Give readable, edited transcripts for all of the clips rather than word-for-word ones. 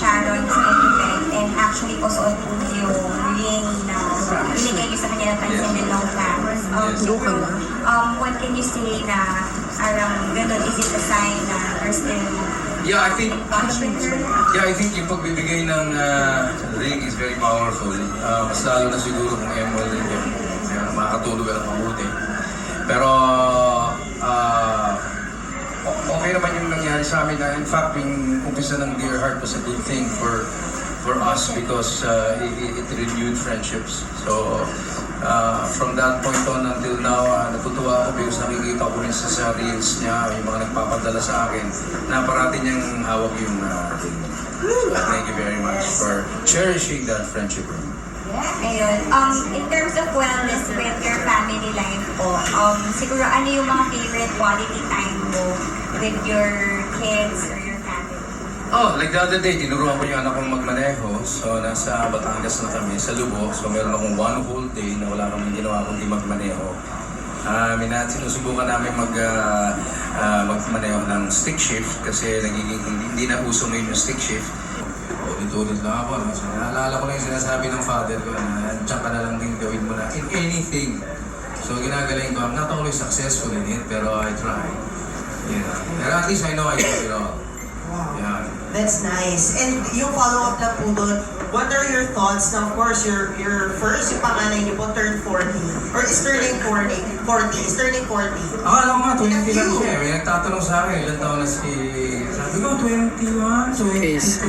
Sharon's event and actually po suot po yung ring na binigay niyo sa kanya ng pansin ng long flowers. What can you say na ganun, is it a sign na there's still Yeah, I think touch with her? yung pagbibigay ng ring is very powerful. Mas lalo na siguro kung ML rin yun. Makakatulog ka ng mabuti. Pero okay naman yung nangyari sa amin. In fact, yung umpisa ng Dear Heart was a good thing for us because it renewed friendships. So from that point on until now, natutuwa ako because nakikita ko rin sa reels niya, yung mga nagpapadala sa akin, na parati niyang hawak yung ring. So thank you very much for cherishing that friendship ring. Ayun. In terms of wellness with your family life po, siguro ano yung mga favorite quality time mo with your kids or your family? Oh, like the other day, tinuruan ko yung anak kong magmaneho. So, nasa Batangas na kami, sa Lubo. So, meron akong one whole day na wala kami ginawa kundi magmaneho. Sinusubukan namin magmaneho ng stick shift kasi hindi na uso ngayon yung stick shift. Ulit-ulit lang ako. So, naalala ko lang yung sinasabi ng father ko na diyan ka na lang din gawin mo na in anything. So, ginagaling ko. I'm not always successful in it, pero I try. Yeah. Pero at least I know I do it all. Wow. Yeah. That's nice. And yung follow-up na po doon, what are your thoughts? Now, of course, your first, yung panganay niyo po, turned 40. Or is turning 40. Is turning 40. Alam ko nga, 20 lang siya. May nagtatanong sa akin, ilan taon na sabi ko, 21, 22,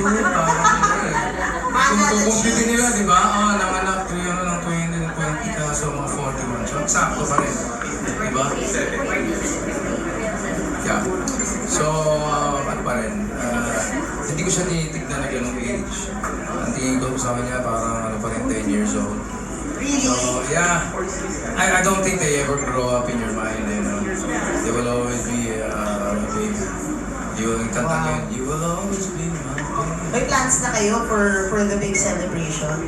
parang kukumpiti nila, di ba? Nanganak ko yun ng 20 ka, so mga 41. So, sakto pa rin. Di ba? Yeah. So, ano pa rin? Hindi ko siya tinitignan na ganong age. Ang tingin ko sa kanya parang pa rin 10 years old. Really? So, yeah. I don't think they ever grow up in your mind. They will always be my baby. You will always be my baby. May plans na kayo for the big celebration?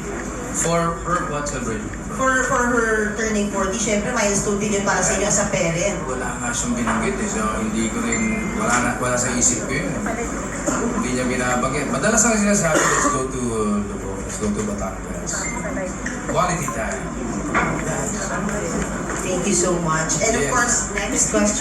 For her, what celebration? For her turning 40, syempre milestone din yun para sa inyo sa parent. Wala nga siyang binanggit so hindi ko rin, wala sa isip ko yun. Hindi niya binabanggit. Madalas ang sinasabi, let's go to Batangas. Quality time. Thank you so much. And of Yes. course, next question.